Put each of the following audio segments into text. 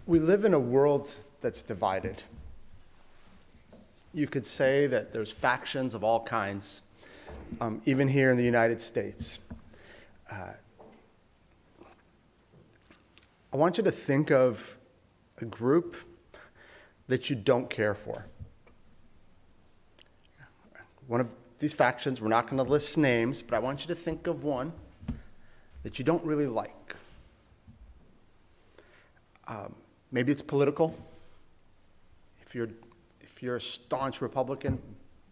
We live in a world that's divided. You could say that there's factions of all kinds, even here in the United States. I want you to think of a group that you don't care for. One of these factions, we're not going to list names, but I want you to think of one that you don't really like. Maybe it's political. If you're a staunch Republican,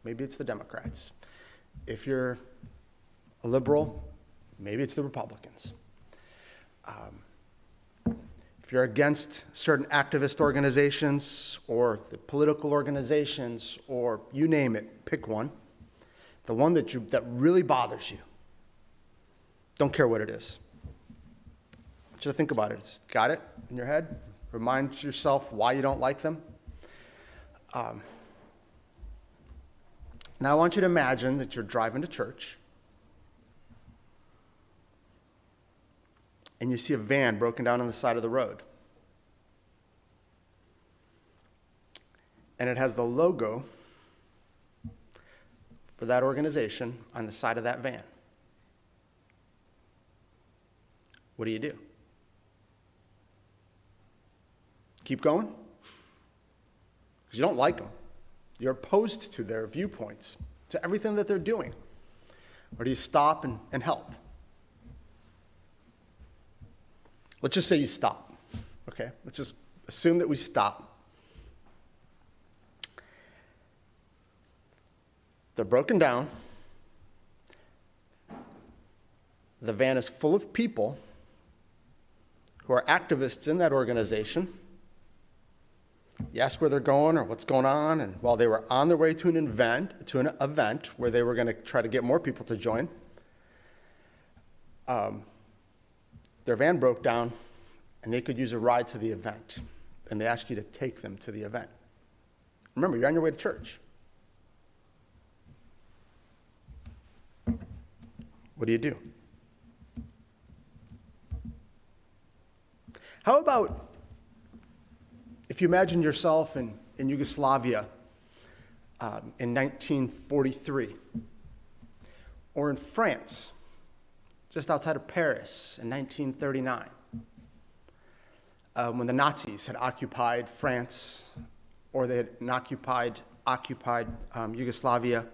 maybe it's the Democrats. If you're a liberal, maybe it's the Republicans. If you're against certain activist organizations or the political organizations, or you name it, pick one. The one that really bothers you. Don't care what it is. I want you to think about it. Got it in your head? Remind yourself why you don't like them. Now I want you to imagine that you're driving to church and you see a van broken down on the side of the road. And it has the logo for that organization on the side of that van. What do? Keep going? Because you don't like them. You're opposed to their viewpoints, to everything that they're doing. Or do you stop and help? Let's just say you stop, okay? Let's just assume that we stop. They're broken down. The van is full of people who are activists in that organization. You ask where they're going or what's going on, and while they were on their way to an event where they were going to try to get more people to join, their van broke down, and they could use a ride to the event, and they ask you to take them to the event. Remember, you're on your way to church. What do? How about if you imagine yourself in Yugoslavia in 1943, or in France, just outside of Paris in 1939, when the Nazis had occupied France, or they had occupied Yugoslavia,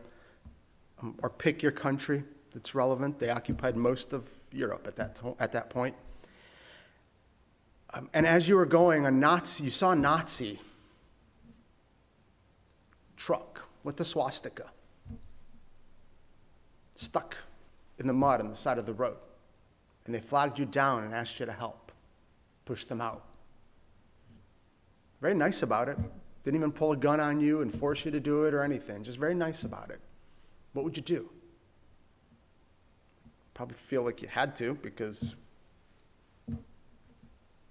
or pick your country that's relevant. They occupied most of Europe at that point. And as you were going, you saw a Nazi truck with the swastika stuck in the mud on the side of the road. And they flagged you down and asked you to help push them out. Very nice about it. Didn't even pull a gun on you and force you to do it or anything. Just very nice about it. What would you do? Probably feel like you had to, because,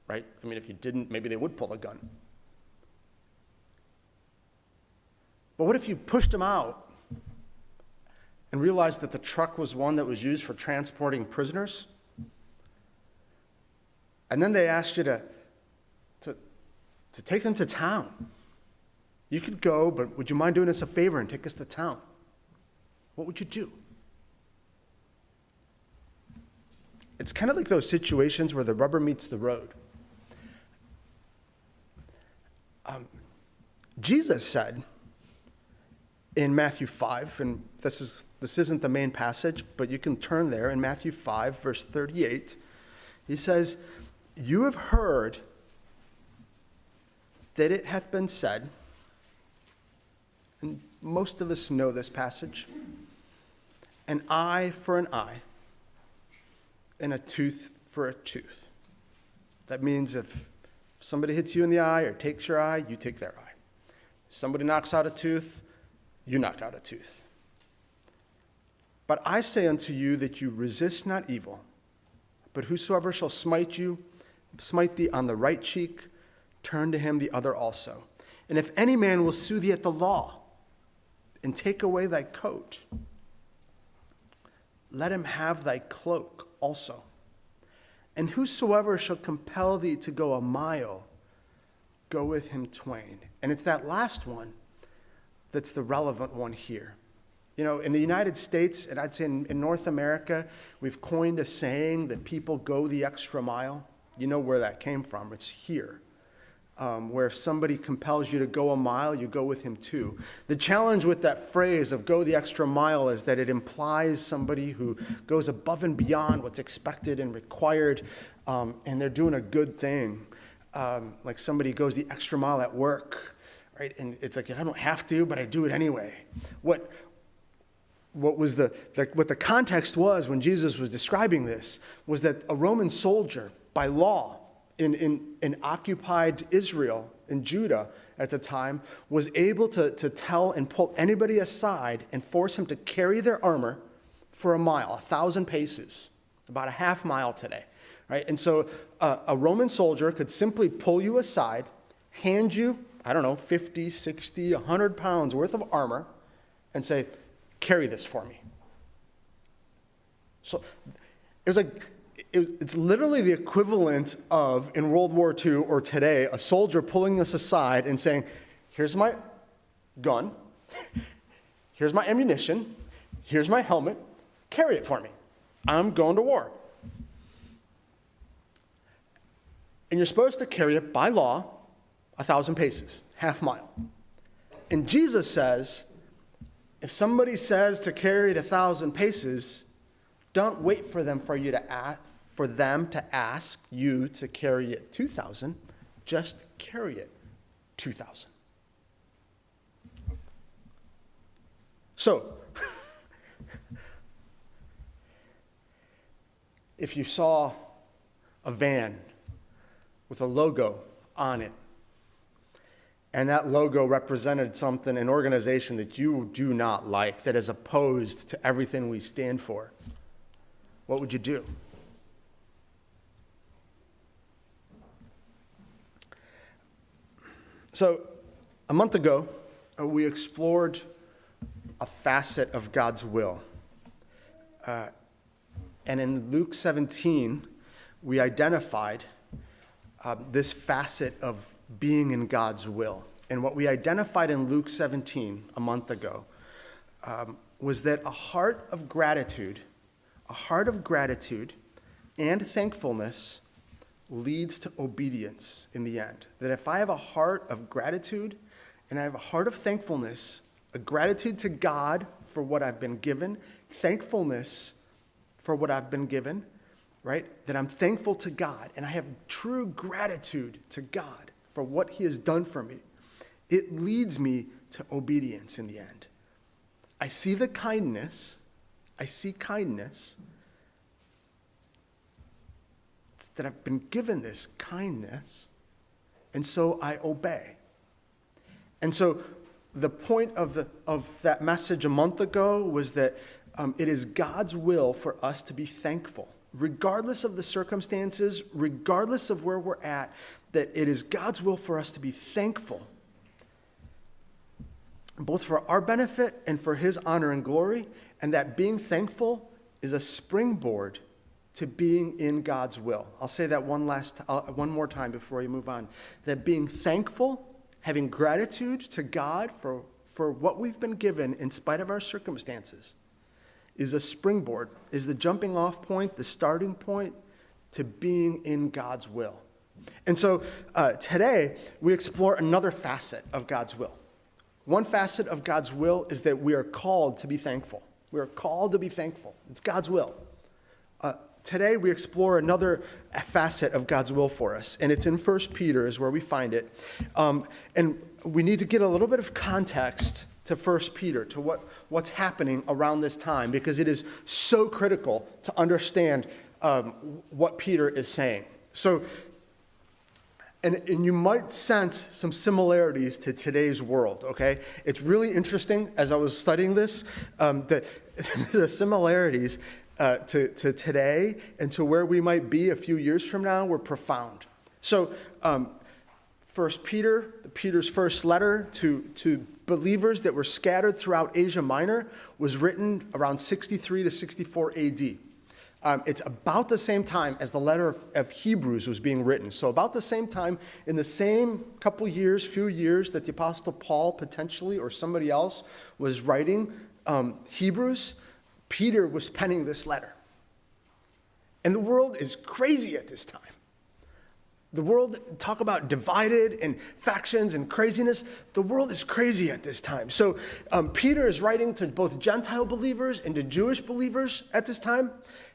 right? I mean, if you didn't, maybe they would pull a gun. But what if you pushed them out and realized that the truck was one that was used for transporting prisoners? And then they asked you to take them to town. You could go, but would you mind doing us a favor and take us to town? What would you do? It's kind of like those situations where the rubber meets the road. Jesus said in Matthew 5, and this isn't the main passage, but you can turn there in Matthew 5, verse 38. He says, "You have heard that it hath been said," and most of us know this passage, "an eye for an eye, and a tooth for a tooth." That means if somebody hits you in the eye or takes your eye, you take their eye. If somebody knocks out a tooth, you knock out a tooth. "But I say unto you that you resist not evil, but whosoever shall smite thee on the right cheek, turn to him the other also. And if any man will sue thee at the law, and take away thy coat, let him have thy cloak also. And whosoever shall compel thee to go a mile, go with him twain. And it's that last one that's the relevant one here. You know, in the United States, and I'd say in North America, we've coined a saying that people go the extra mile. You know where that came from. It's here. Where if somebody compels you to go a mile, you go with him too. The challenge with that phrase of go the extra mile is that it implies somebody who goes above and beyond what's expected and required, and they're doing a good thing. Like somebody goes the extra mile at work, right? And it's like, I don't have to, but I do it anyway. What the context was when Jesus was describing this was that a Roman soldier, by law, in occupied Israel, in Judah at the time, was able to tell and pull anybody aside and force him to carry their armor for a mile, 1,000 paces, about a half mile today, right? And so a Roman soldier could simply pull you aside, hand you, 50, 60, 100 pounds worth of armor, and say, carry this for me. So it was like, it's literally the equivalent of, in World War II or today, a soldier pulling us aside and saying, here's my gun, here's my ammunition, here's my helmet, carry it for me. I'm going to war. And you're supposed to carry it by law 1,000 paces, half mile. And Jesus says, if somebody says to carry it 1,000 paces, don't wait for them to ask you to carry it 2,000. Just carry it 2,000. So, if you saw a van with a logo on it, and that logo represented something, an organization that you do not like, that is opposed to everything we stand for, what would you do? So, a month ago, we explored a facet of God's will. And in Luke 17, we identified this facet of being in God's will. And what we identified in Luke 17 a month ago was that a heart of gratitude and thankfulness leads to obedience in the end. That if I have a heart of gratitude and I have a heart of thankfulness, a gratitude to God for what I've been given, thankfulness for what I've been given, right? That I'm thankful to God and I have true gratitude to God for what he has done for me. It leads me to obedience in the end. I see kindness, that I've been given this kindness, and so I obey. And so the point of that message a month ago was that it is God's will for us to be thankful, regardless of the circumstances, regardless of where we're at, that it is God's will for us to be thankful, both for our benefit and for his honor and glory, and that being thankful is a springboard to being in God's will. I'll say that one more time before we move on. That being thankful, having gratitude to God for what we've been given in spite of our circumstances, is a springboard, is the jumping off point, the starting point to being in God's will. And so today we explore another facet of God's will. One facet of God's will is that we are called to be thankful. We are called to be thankful. It's God's will. Today we explore another facet of God's will for us, and it's in 1 Peter is where we find it. And we need to get a little bit of context to 1 Peter, to what's happening around this time, because it is so critical to understand what Peter is saying. So, and you might sense some similarities to today's world, okay? It's really interesting, as I was studying this, that the similarities to today and to where we might be a few years from now were profound. So, Peter's first letter to believers that were scattered throughout Asia Minor was written around 63 to 64 AD. It's about the same time as the letter of Hebrews was being written. So about the same time, in the same few years that the Apostle Paul potentially or somebody else was writing Hebrews, Peter was penning this letter. And the world is crazy at this time. The world, talk about divided and factions and craziness. The world is crazy at this time. So Peter is writing to both Gentile believers and to Jewish believers at this time.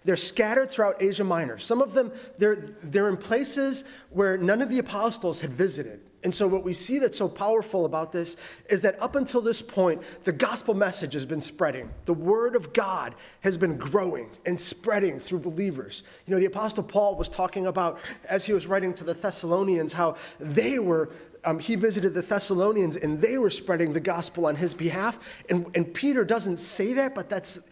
They're scattered throughout Asia Minor. Some of them, they're in places where none of the apostles had visited. And so what we see that's so powerful about this is that up until this point, the gospel message has been spreading. The word of God has been growing and spreading through believers. You know, the Apostle Paul was talking about, as he was writing to the Thessalonians, how he visited the Thessalonians and they were spreading the gospel on his behalf. And Peter doesn't say that, but that's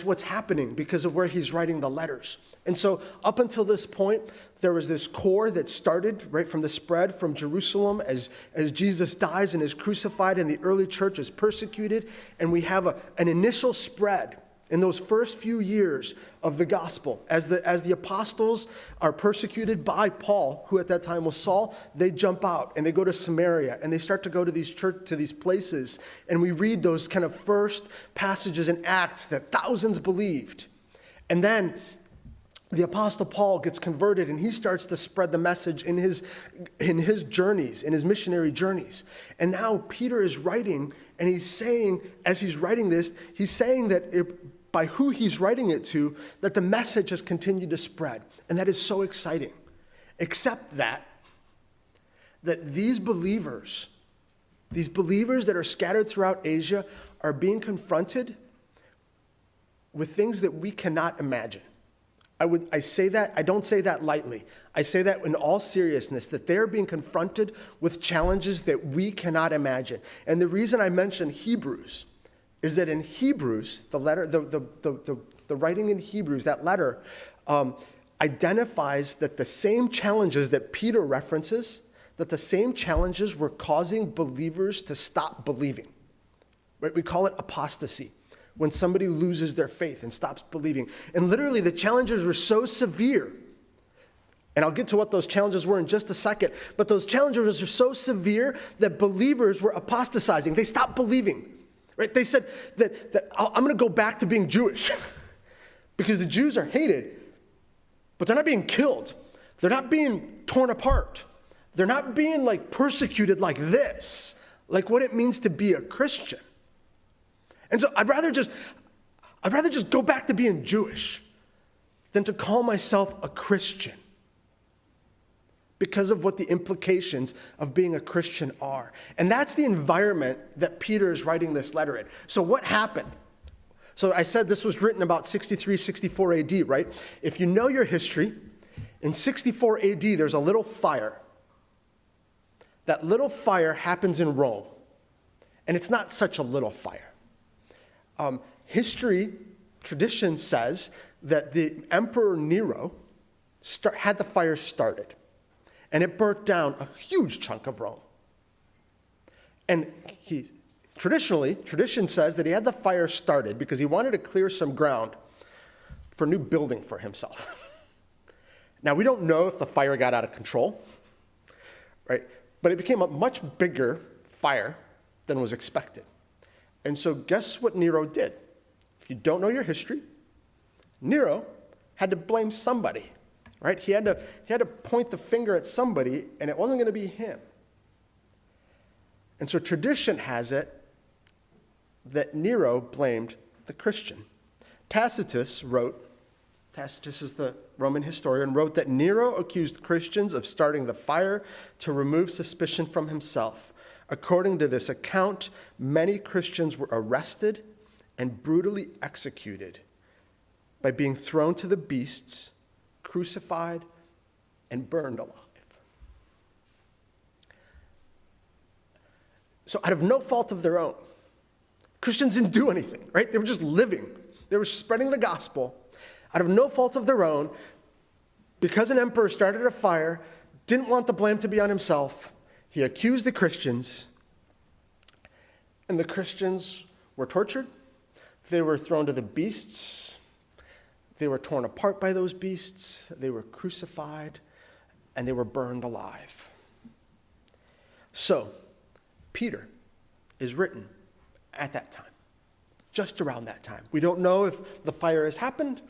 what's happening because of where he's writing the letters. And so up until this point, there was this core that started right from the spread from Jerusalem as Jesus dies and is crucified and the early church is persecuted. And we have an initial spread in those first few years of the gospel. As the apostles are persecuted by Paul, who at that time was Saul, they jump out and they go to Samaria and they start to go to these places. And we read those kind of first passages in Acts that thousands believed. And then the Apostle Paul gets converted and he starts to spread the message in his journeys, in his missionary journeys. And now Peter is writing and he's saying, as he's writing this, he's saying that by who he's writing it to, that the message has continued to spread. And that is so exciting. Except that these believers that are scattered throughout Asia are being confronted with things that we cannot imagine. I say that, I don't say that lightly. I say that in all seriousness, that they're being confronted with challenges that we cannot imagine. And the reason I mention Hebrews is that in Hebrews, the letter, the writing in Hebrews, that letter identifies that the same challenges that Peter references, that the same challenges were causing believers to stop believing. Right? We call it apostasy. When somebody loses their faith and stops believing. And literally the challenges were so severe. And I'll get to what those challenges were in just a second. But those challenges were so severe that believers were apostatizing. They stopped believing. Right? They said that I'm going to go back to being Jewish. Because the Jews are hated. But they're not being killed. They're not being torn apart. They're not being persecuted like this. Like what it means to be a Christian. And so I'd rather just go back to being Jewish than to call myself a Christian because of what the implications of being a Christian are. And that's the environment that Peter is writing this letter in. So what happened? So I said this was written about 63, 64 AD, right? If you know your history, in 64 AD, there's a little fire. That little fire happens in Rome. And it's not such a little fire. Tradition says that the Emperor Nero had the fire started, and it burnt down a huge chunk of Rome. And tradition says that he had the fire started because he wanted to clear some ground for a new building for himself. Now, we don't know if the fire got out of control, right? But it became a much bigger fire than was expected. And so guess what Nero did? If you don't know your history, Nero had to blame somebody, right? He had to point the finger at somebody, and it wasn't going to be him. And so tradition has it that Nero blamed the Christian. Tacitus is the Roman historian, wrote that Nero accused Christians of starting the fire to remove suspicion from himself. According to this account, many Christians were arrested and brutally executed by being thrown to the beasts, crucified, and burned alive. So out of no fault of their own, Christians didn't do anything, right? They were just living. They were spreading the gospel. Out of no fault of their own, because an emperor started a fire, didn't want the blame to be on himself, he accused the Christians, and the Christians were tortured. They were thrown to the beasts. They were torn apart by those beasts, they were crucified, and they were burned alive. So, Peter is written at that time, just around that time. We don't know if the fire has happened,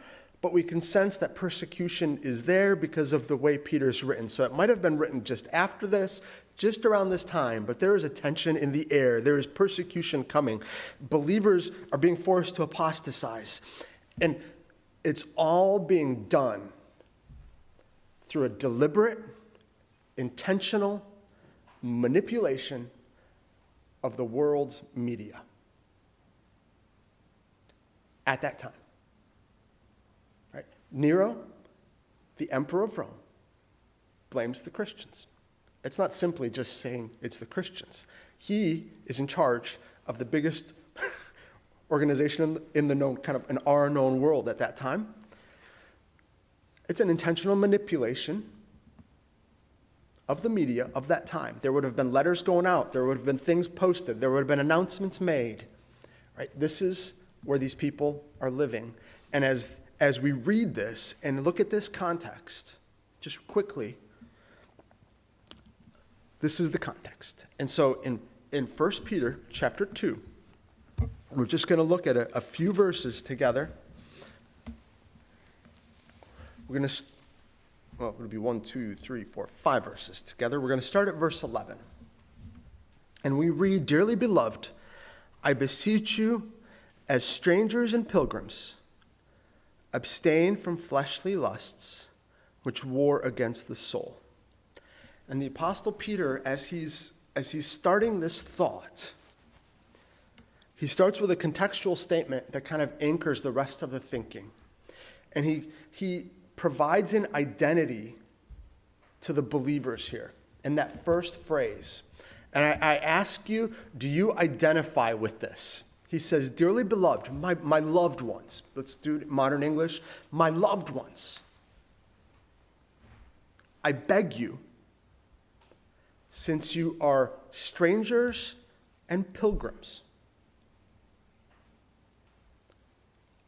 but we can sense that persecution is there because of the way Peter's written. So it might have been written just after this, just around this time, but there is a tension in the air. There is persecution coming. Believers are being forced to apostatize. And it's all being done through a deliberate, intentional manipulation of the world's media at that time. Right? Nero, the emperor of Rome, blames the Christians. It's not simply just saying it's the Christians. He is in charge of the biggest organization in the known, kind of in our known world at that time. It's an intentional manipulation of the media of that time. There would have been letters going out. There would have been things posted. There would have been announcements made. Right? This is where these people are living. And as we read this and look at this context, just quickly, this is the context. And so in 1 Peter chapter 2, we're just going to look at a few verses together. We're going to, well, it would be 1, 2, 3, 4, 5 verses together. We're going to start at verse 11. And we read, "Dearly beloved, I beseech you, as strangers and pilgrims, abstain from fleshly lusts, which war against the soul." And the Apostle Peter, as he's starting this thought, he starts with a contextual statement that kind of anchors the rest of the thinking. And he provides an identity to the believers here in that first phrase. And I ask you, do you identify with this? He says, "Dearly beloved, my loved ones." Let's do modern English. "My loved ones, I beg you, since you are strangers and pilgrims,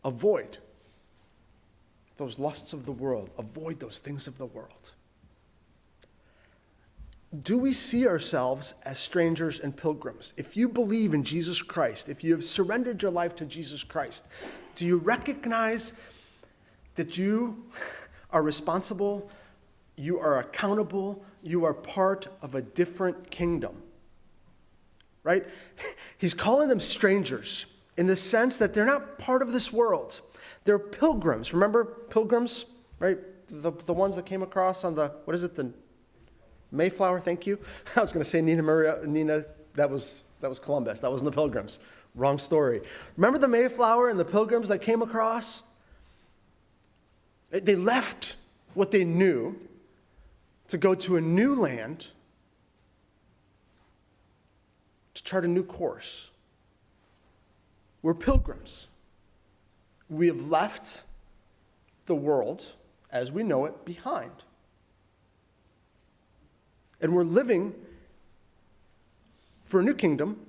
avoid those lusts of the world. Avoid those things of the world." Do we see ourselves as strangers and pilgrims? If you believe in Jesus Christ, if you have surrendered your life to Jesus Christ, do you recognize that you are responsible, you are accountable, you are part of a different kingdom? Right? He's calling them strangers in the sense that they're not part of this world. They're pilgrims. Remember pilgrims, right? The ones that came across on the, what is it, the Mayflower, thank you. I was going to say Nina, that was Columbus. That wasn't the Pilgrims. Wrong story. Remember the Mayflower and the Pilgrims that came across? They left what they knew to go to a new land to chart a new course. We're pilgrims. We have left the world as we know it behind. And we're living for a new kingdom,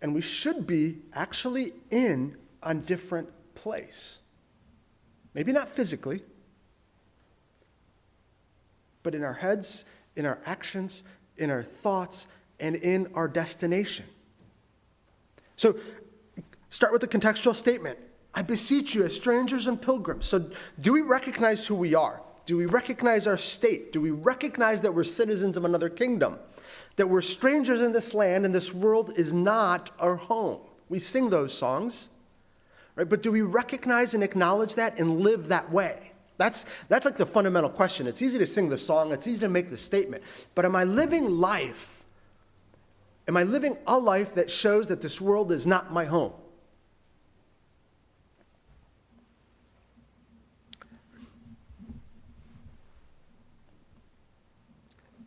and we should be actually in a different place. Maybe not physically, but in our heads, in our actions, in our thoughts, and in our destination. So, start with the contextual statement. "I beseech you as strangers and pilgrims." So, do we recognize who we are? Do we recognize our state? Do we recognize that we're citizens of another kingdom? That we're strangers in this land and this world is not our home? We sing those songs, right? But do we recognize and acknowledge that and live that way? That's like the fundamental question. It's easy to sing the song. It's easy to make the statement. But am I living life? Am I living a life that shows that this world is not my home?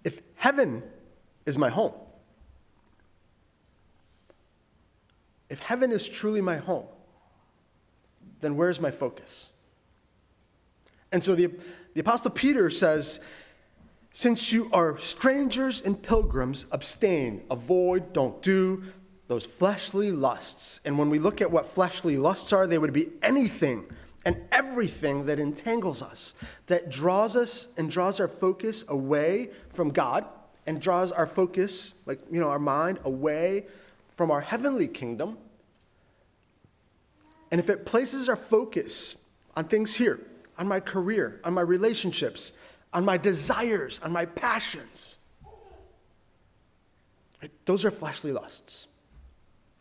If heaven is my home, if heaven is truly my home, then where's my focus? And so the Apostle Peter says, "Since you are strangers and pilgrims, abstain, avoid, don't do those fleshly lusts." And when we look at what fleshly lusts are, they would be anything and everything that entangles us, that draws us and draws our focus away from God and draws our focus, our mind away from our heavenly kingdom. And if it places our focus on things here, on my career, on my relationships, on my desires, on my passions, right, those are fleshly lusts.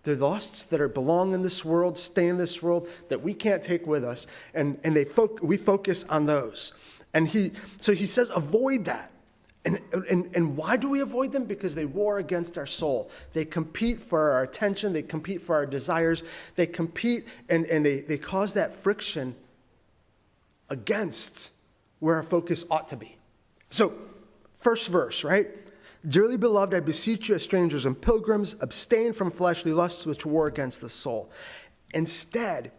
They're lusts that belong in this world, stay in this world, that we can't take with us, and we focus on those. So he says, avoid that. And why do we avoid them? Because they war against our soul. They compete for our attention. They compete for our desires. They compete and they cause that friction against where our focus ought to be. So, first verse, right? Dearly beloved, I beseech you as strangers and pilgrims, abstain from fleshly lusts which war against the soul. Instead,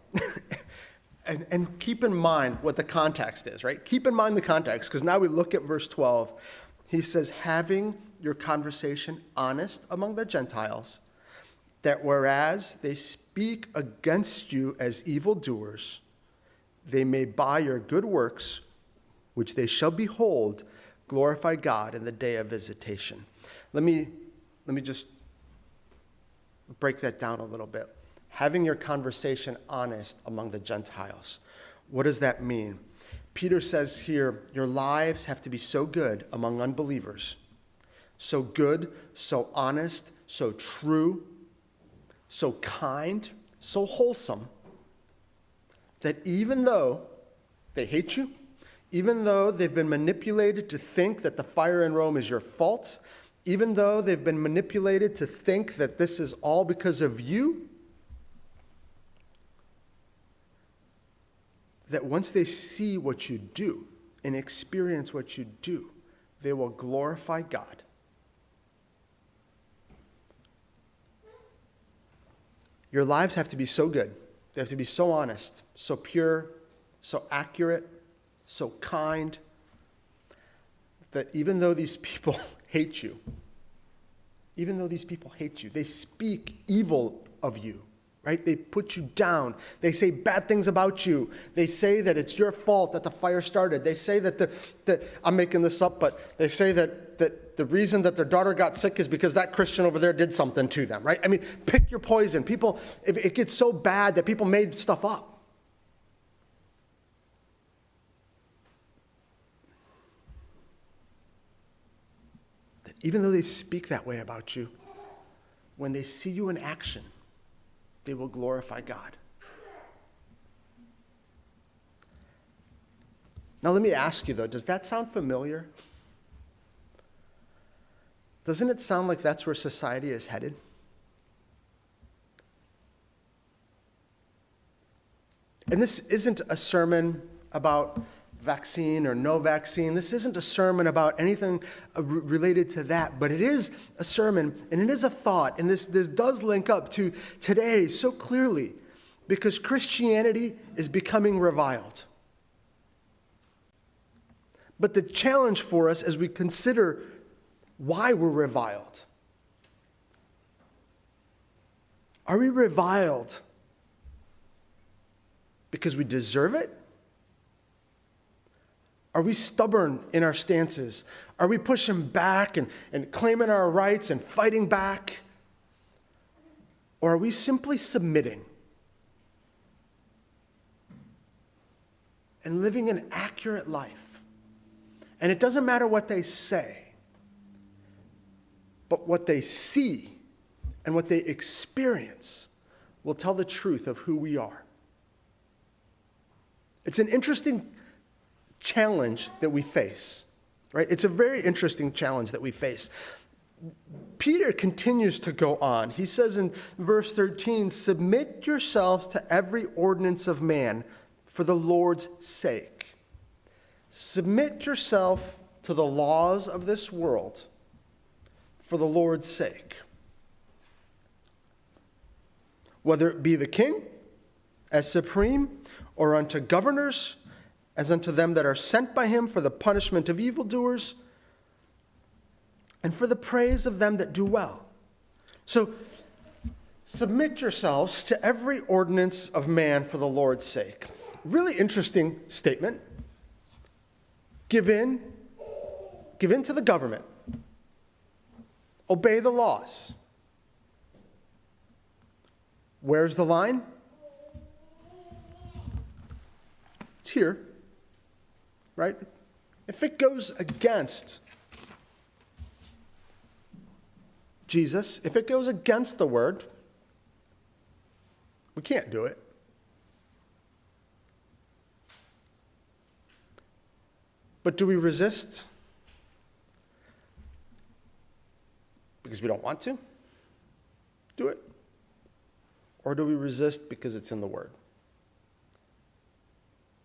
and keep in mind what the context is, right? Keep in mind the context, because now we look at verse 12. He says, having your conversation honest among the Gentiles, that whereas they speak against you as evildoers, they may by your good works, which they shall behold, glorify God in the day of visitation. Let me just break that down a little bit. Having your conversation honest among the Gentiles. What does that mean? Peter says here, your lives have to be so good among unbelievers. So good, so honest, so true, so kind, so wholesome, that even though they hate you, even though they've been manipulated to think that the fire in Rome is your fault, even though they've been manipulated to think that this is all because of you, that once they see what you do and experience what you do, they will glorify God. Your lives have to be so good. They have to be so honest, so pure, so accurate, so kind, that even though these people hate you, they speak evil of you, right? They put you down. They say bad things about you. They say that it's your fault that the fire started. They say that I'm making this up, but they say that the reason that their daughter got sick is because that Christian over there did something to them, right? I mean, pick your poison. People, it gets so bad that people made stuff up. That even though they speak that way about you, when they see you in action, they will glorify God. Now let me ask you though, does that sound familiar? Doesn't it sound like that's where society is headed? And this isn't a sermon about vaccine or no vaccine. This isn't a sermon about anything related to that, but it is a sermon and it is a thought, and this does link up to today so clearly, because Christianity is becoming reviled. But the challenge for us as we consider why we're reviled. Are we reviled because we deserve it? Are we stubborn in our stances? Are we pushing back and claiming our rights and fighting back? Or are we simply submitting and living an accurate life? And it doesn't matter what they say, but what they see and what they experience will tell the truth of who we are. It's an interesting challenge that we face, right? It's a very interesting challenge that we face. Peter continues to go on. He says in verse 13, submit yourselves to every ordinance of man for the Lord's sake. Submit yourself to the laws of this world for the Lord's sake. Whether it be the king as supreme, or unto governors, as unto them that are sent by him for the punishment of evildoers, and for the praise of them that do well. So, submit yourselves to every ordinance of man for the Lord's sake. really interesting statement. Give in to the government. Obey the laws. Where's the line? It's here, right? If it goes against Jesus, if it goes against the word, we can't do it. But do we resist because we don't want to do it? Or do we resist because it's in the word?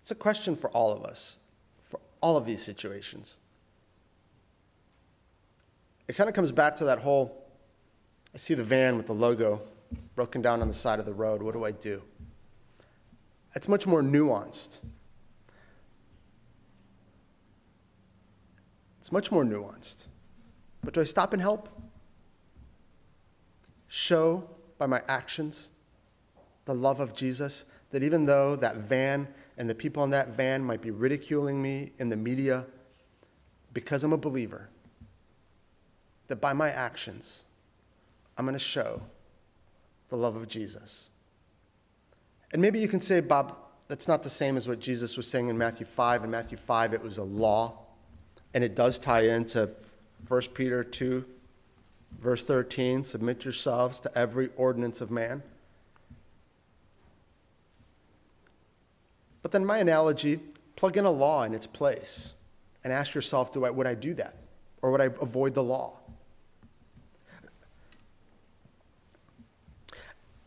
It's a question for all of us, for all of these situations. It kind of comes back to that whole, I see the van with the logo broken down on the side of the road. What do I do? It's much more nuanced. It's much more nuanced. But do I stop and help? Show by my actions the love of Jesus, that even though that van and the people in that van might be ridiculing me in the media because I'm a believer, that by my actions, I'm going to show the love of Jesus. And maybe you can say, Bob, that's not the same as what Jesus was saying in Matthew 5. In Matthew 5, it was a law, and it does tie into 1 Peter 2, verse 13, submit yourselves to every ordinance of man. But then my analogy, plug in a law in its place and ask yourself, would I do that? Or would I avoid the law?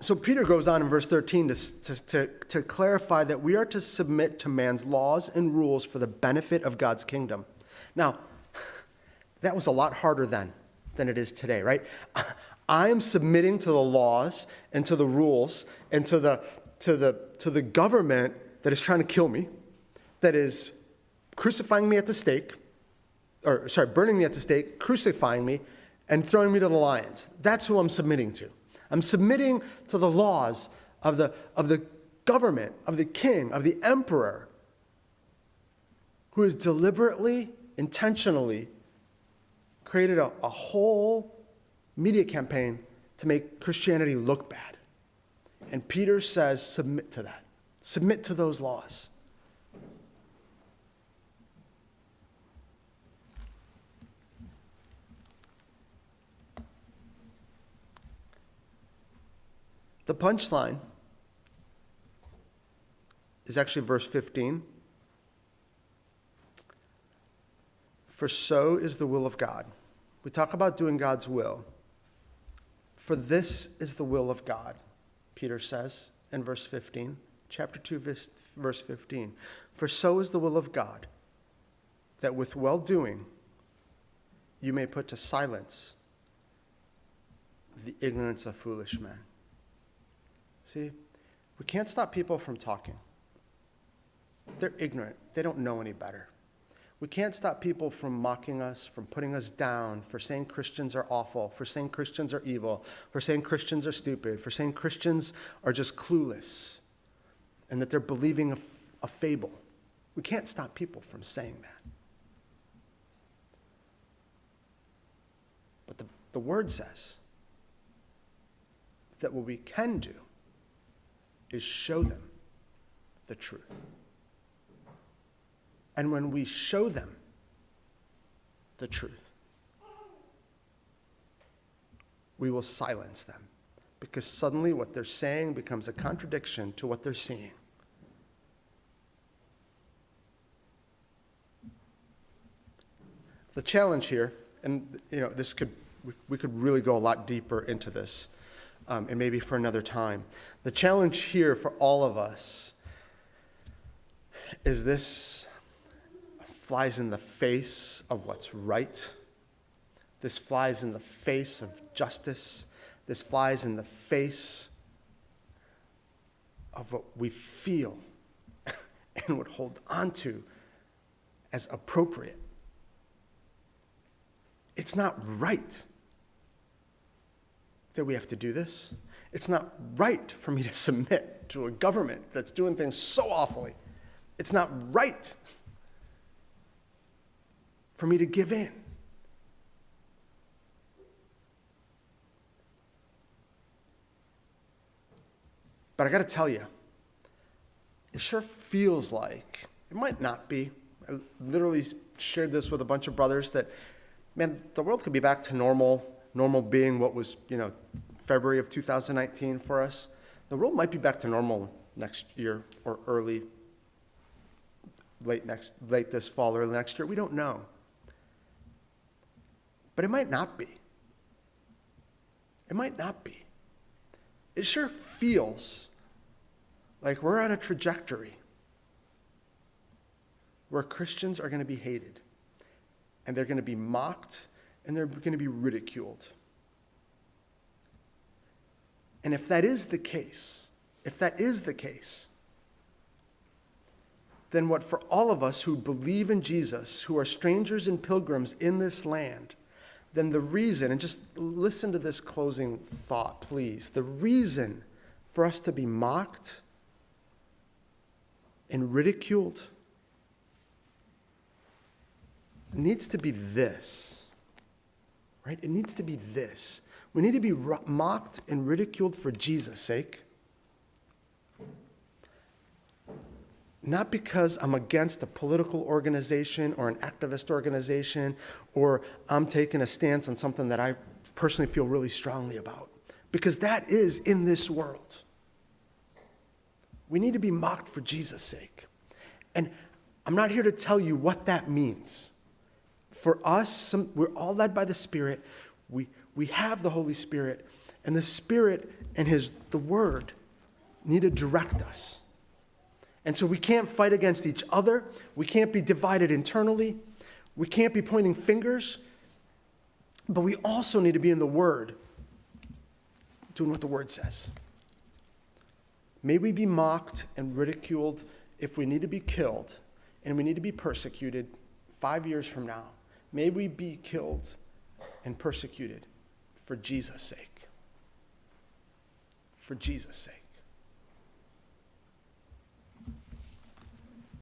So Peter goes on in verse 13 to clarify that we are to submit to man's laws and rules for the benefit of God's kingdom. Now, that was a lot harder then than it is today, right? I am submitting to the laws and to the rules and to the government that is trying to kill me, that is crucifying me at the stake, burning me at the stake, crucifying me, and throwing me to the lions. That's who I'm submitting to. I'm submitting to the laws of the government, of the king, of the emperor, who has deliberately, intentionally created a whole media campaign to make Christianity look bad. And Peter says, submit to that. Submit to those laws. The punchline is actually verse 15. For so is the will of God. We talk about doing God's will. For this is the will of God, Peter says in verse 15. Chapter 2, verse 15. For so is the will of God, that with well-doing you may put to silence the ignorance of foolish men. See, we can't stop people from talking. They're ignorant. They don't know any better. We can't stop people from mocking us, from putting us down, for saying Christians are awful, for saying Christians are evil, for saying Christians are stupid, for saying Christians are just clueless, and that they're believing a fable. We can't stop people from saying that. But the word says that what we can do is show them the truth. And when we show them the truth, we will silence them, because suddenly what they're saying becomes a contradiction to what they're seeing. The challenge here, and we could really go a lot deeper into this, and maybe for another time. The challenge here for all of us is this flies in the face of what's right. This flies in the face of justice. This flies in the face of what we feel and would hold on to as appropriate. It's not right that we have to do this. It's not right for me to submit to a government that's doing things so awfully. It's not right for me to give in. But I got to tell you, it sure feels like, it might not be. I literally shared this with a bunch of brothers that, man, the world could be back to normal being what was, February of 2019 for us. The world might be back to normal next year or late this fall or next year. We don't know. But it might not be. It might not be. It sure feels like we're on a trajectory where Christians are going to be hated, and they're going to be mocked, and they're going to be ridiculed. And if that is the case, then what for all of us who believe in Jesus, who are strangers and pilgrims in this land, then the reason, and just listen to this closing thought, please, the reason for us to be mocked and ridiculed needs to be this, right? It needs to be this. We need to be mocked and ridiculed for Jesus' sake. Not because I'm against a political organization or an activist organization, or I'm taking a stance on something that I personally feel really strongly about. Because that is in this world. We need to be mocked for Jesus' sake. And I'm not here to tell you what that means. For us, we're all led by the Spirit. We have the Holy Spirit. And the Spirit and the Word need to direct us. And so we can't fight against each other. We can't be divided internally. We can't be pointing fingers. But we also need to be in the Word, doing what the Word says. May we be mocked and ridiculed if we need to be killed and we need to be persecuted 5 years from now. May we be killed and persecuted for Jesus' sake. For Jesus' sake.